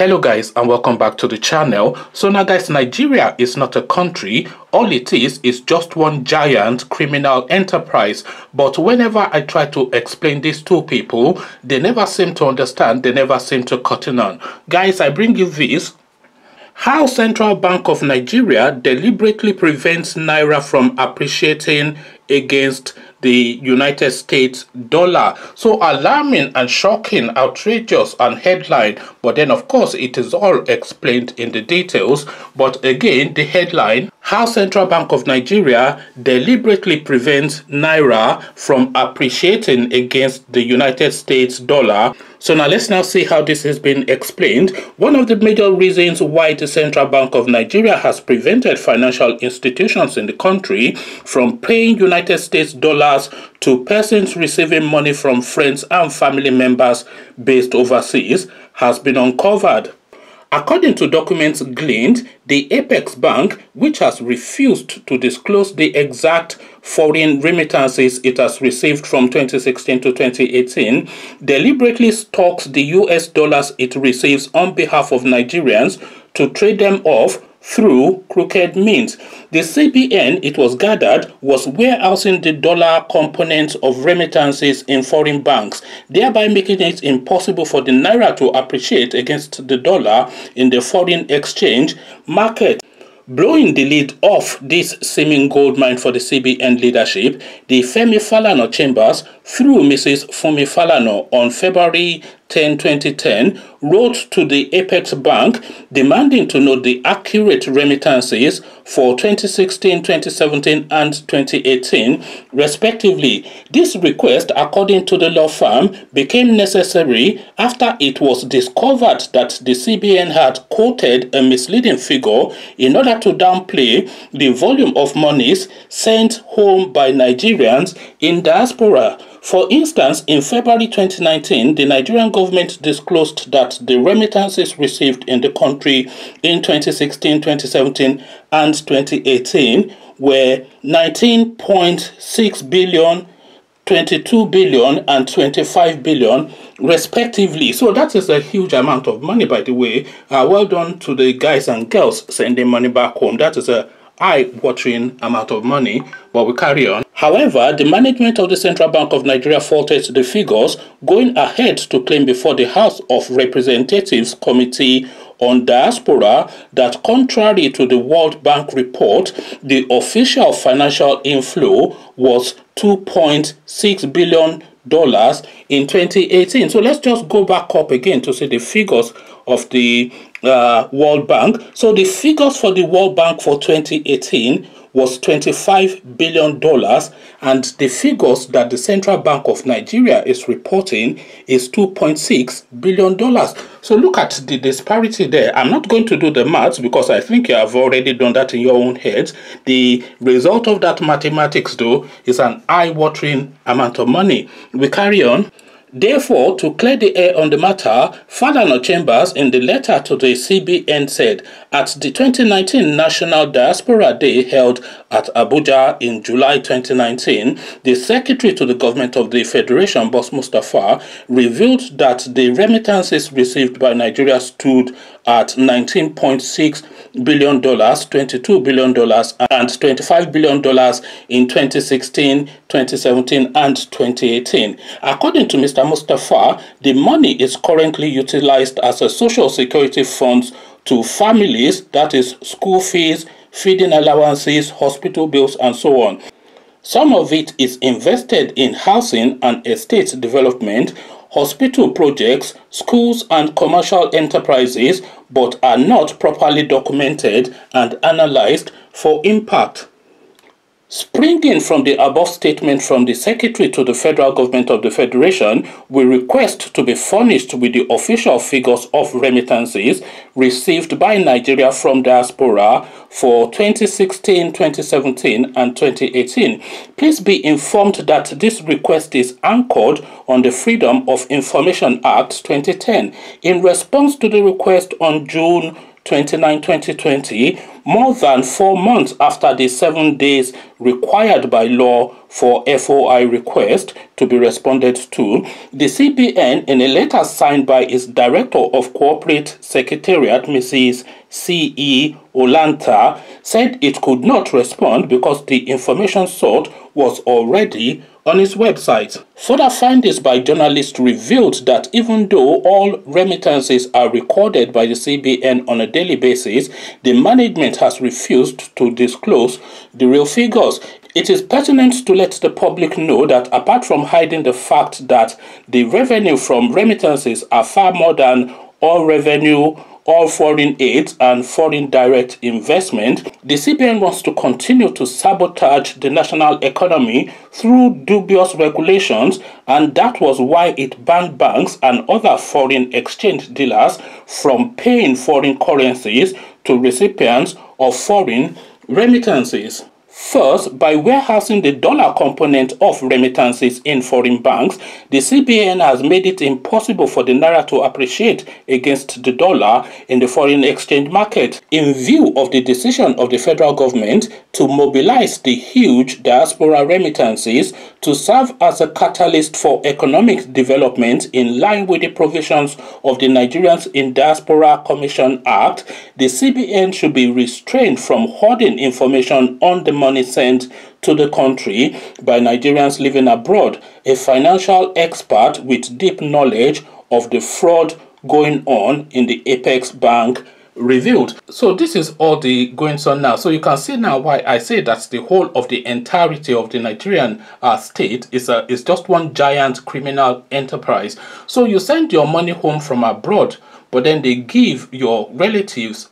Hello guys, and welcome back to the channel. So now guys, Nigeria is not a country. All it is just one giant criminal enterprise. But whenever I try to explain this to people, they never seem to understand, they never seem to cut in on. Guys, I bring you this: how Central Bank of Nigeria deliberately prevents Naira from appreciating against the United States dollar. So alarming and shocking, outrageous and headline, but then of course it is all explained in the details. But again, the headline: how Central Bank of Nigeria deliberately prevents Naira from appreciating against the United States dollar. So now let's see how this has been explained. One of the major reasons why the Central Bank of Nigeria has prevented financial institutions in the country from paying United States dollars to persons receiving money from friends and family members based overseas has been uncovered. According to documents gleaned, the Apex Bank, which has refused to disclose the exact foreign remittances it has received from 2016 to 2018, deliberately stocks the US dollars it receives on behalf of Nigerians to trade them off through crooked means. The CBN, it was gathered, was warehousing the dollar components of remittances in foreign banks, thereby making it impossible for the Naira to appreciate against the dollar in the foreign exchange market. Blowing the lid off this seeming goldmine for the CBN leadership, the Femi Falana chambers, through Mrs. Fumi Falana, on February 10, 2010, wrote to the Apex Bank demanding to know the accurate remittances for 2016, 2017, and 2018, respectively. This request, according to the law firm, became necessary after it was discovered that the CBN had quoted a misleading figure in order to downplay the volume of monies sent home by Nigerians in diaspora. For instance, in February 2019, the Nigerian government disclosed that the remittances received in the country in 2016, 2017, and 2018 were 19.6 billion, 22 billion, and 25 billion, respectively. So that is a huge amount of money, by the way. Well done to the guys and girls sending money back home. That is a eye-watering amount of money, but we carry on. However, the management of the Central Bank of Nigeria faulted the figures, going ahead to claim before the House of Representatives Committee on Diaspora that, contrary to the World Bank report, the official financial inflow was $2.6 billion in 2018. So let's just go back up again to see the figures of the World Bank. So the figures for the World Bank for 2018 was $25 billion, and the figures that the Central Bank of Nigeria is reporting is $2.6 billion. So look at the disparity there. I'm not going to do the maths because I think you have already done that in your own heads. The result of that mathematics, though, is an eye-watering amount of money. We carry on. Therefore, to clear the air on the matter, Falana Chambers, in the letter to the CBN, said, at the 2019 National Diaspora Day held at Abuja in July 2019, the Secretary to the Government of the Federation, Boss Mustafa, revealed that the remittances received by Nigeria stood at $19.6 billion, $22 billion, and $25 billion in 2016, 2017, and 2018. According to Mr. Mustafa, the money is currently utilized as a social security fund to families, that is school fees, feeding allowances, hospital bills, and so on. Some of it is invested in housing and estate development, hospital projects, schools, and commercial enterprises, but are not properly documented and analyzed for impact. Springing from the above statement from the Secretary to the Federal Government of the Federation, we request to be furnished with the official figures of remittances received by Nigeria from diaspora for 2016, 2017, and 2018. Please be informed that this request is anchored on the Freedom of Information Act 2010. In response to the request on June 29, 2020, more than 4 months after the 7 days required by law for FOI request to be responded to, the CBN, in a letter signed by its Director of Corporate Secretariat, Mrs. C.E. Olanta, said it could not respond because the information sought was already on its website. Further findings by journalists revealed that even though all remittances are recorded by the CBN on a daily basis, the management has refused to disclose the real figures. It is pertinent to let the public know that apart from hiding the fact that the revenue from remittances are far more than all revenue, all foreign aid and foreign direct investment, the CBN wants to continue to sabotage the national economy through dubious regulations, and that was why it banned banks and other foreign exchange dealers from paying foreign currencies to recipients of foreign remittances. First, by warehousing the dollar component of remittances in foreign banks, the CBN has made it impossible for the naira to appreciate against the dollar in the foreign exchange market. In view of the decision of the federal government to mobilize the huge diaspora remittances to serve as a catalyst for economic development in line with the provisions of the Nigerians in Diaspora Commission Act, the CBN should be restrained from hoarding information on the money sent to the country by Nigerians living abroad. A financial expert with deep knowledge of the fraud going on in the Apex Bank revealed. So this is all the goings on now. So you can see now why I say that the whole of the entirety of the Nigerian state is just one giant criminal enterprise. So you send your money home from abroad, but then they give your relatives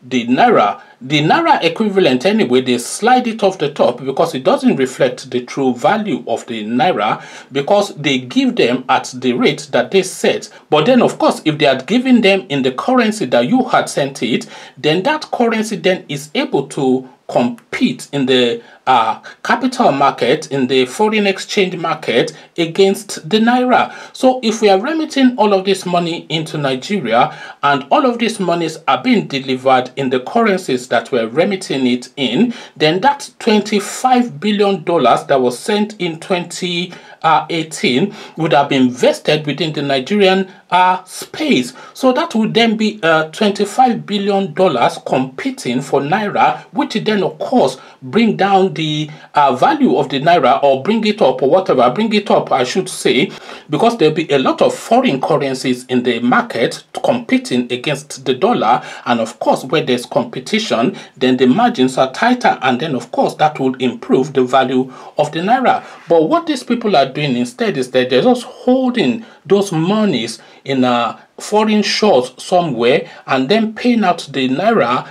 the naira equivalent anyway. They slide it off the top because it doesn't reflect the true value of the naira, because they give them at the rate that they set. But then of course, if they had given them in the currency that you had sent it, then that currency then is able to compete in the capital market, in the foreign exchange market against the naira. So if we are remitting all of this money into Nigeria and all of these monies are being delivered in the currencies that we're remitting it in, then that $25 billion that was sent in 2018 would have been invested within the Nigerian space. So that would then be $25 billion competing for naira, which then of course bring down the value of the naira, or bring it up, or whatever, bring it up I should say, because there'll be a lot of foreign currencies in the market competing against the dollar, and of course where there's competition then the margins are tighter, and then of course that will improve the value of the naira. But what these people are doing instead is that they're just holding those monies in foreign shores somewhere and then paying out the naira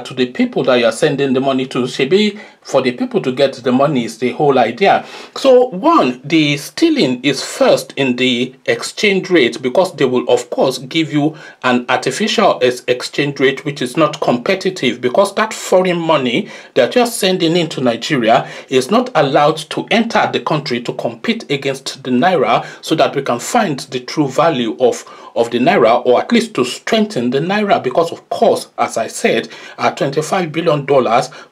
to the people that you're sending the money to. Shebi, for the people to get the money is the whole idea. So one, the stealing is first in the exchange rate, because they will of course give you an artificial exchange rate which is not competitive, because that foreign money that you're sending into Nigeria is not allowed to enter the country to compete against the naira, so that we can find the true value of the naira, or at least to strengthen the naira, because of course, as I said, $25 billion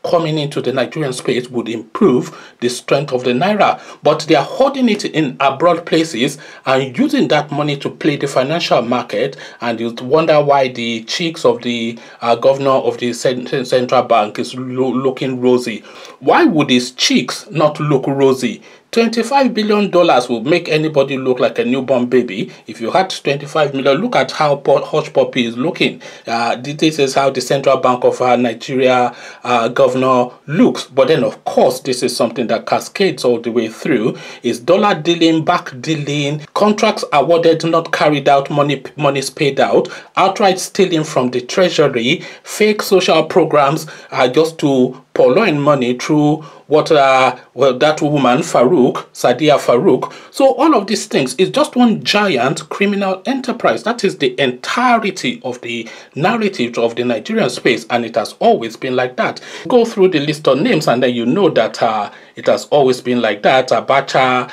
coming into the Nigerian space would improve the strength of the naira. But they are holding it in abroad places and using that money to play the financial market, and you wonder why the cheeks of the governor of the central bank is looking rosy. Why would his cheeks not look rosy? $25 billion will make anybody look like a newborn baby. If you had 25 million, look at how Hush Puppy is looking. This is how the Central Bank of Nigeria governor looks. But then, of course, this is something that cascades all the way through. Is dollar dealing, back dealing, contracts awarded, not carried out, monies paid out, outright stealing from the treasury, fake social programs just to purloin money through what well, that woman Sadia Farouk. So all of these things is just one giant criminal enterprise. That is the entirety of the narrative of the Nigerian space, and it has always been like that. Go through the list of names and then you know that it has always been like that. Abacha,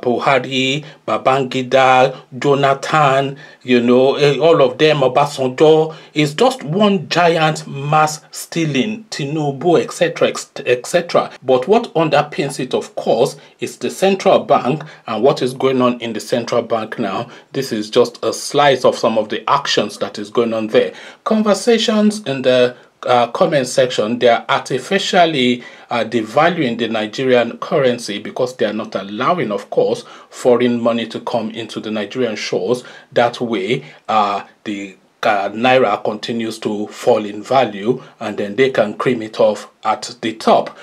Buhari, Babangida, Jonathan, you know, all of them, Obasanjo, is just one giant mass stealing, Tinubu, etc., etc. But what underpins it, of course, is the central bank and what is going on in the central bank now. This is just a slice of some of the actions that is going on there. Conversations in the comment section, they are artificially devaluing the Nigerian currency because they are not allowing, of course, foreign money to come into the Nigerian shores. That way, the Naira continues to fall in value, and then they can cream it off at the top.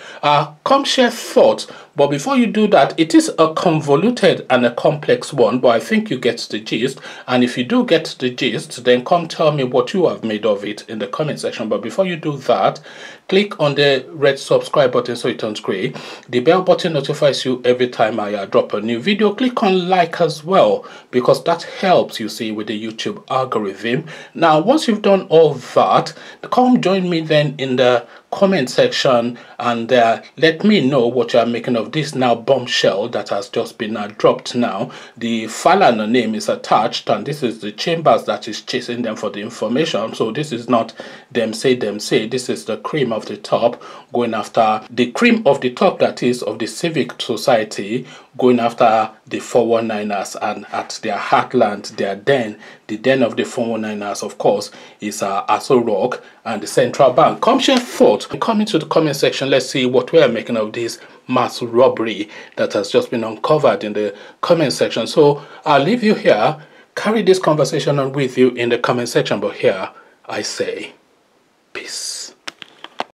Come share thoughts, but before you do that, it is a convoluted and a complex one, but I think you get the gist. And if you do get the gist, then come tell me what you have made of it in the comment section. But before you do that, click on the red subscribe button so it turns gray. The bell button notifies you every time I drop a new video. Click on like as well, because that helps, you see, with the YouTube algorithm. Now, once you've done all that, come join me then in the comment section and let me know what you are making of this now bombshell that has just been dropped now. The Falana name is attached, and this is the Chambers that is chasing them for the information. So this is not them say, this is the cream of the top going after the cream of the top, that is of the civic society, going after the 419ers, and at their heartland, their den, the den of the 419ers, of course, is Aso Rock and the central bank. Come share thoughts, come into the comment section. Let's see what we are making of this mass robbery that has just been uncovered in the comment section. So I'll leave you here. Carry this conversation on with you in the comment section, but here I say peace.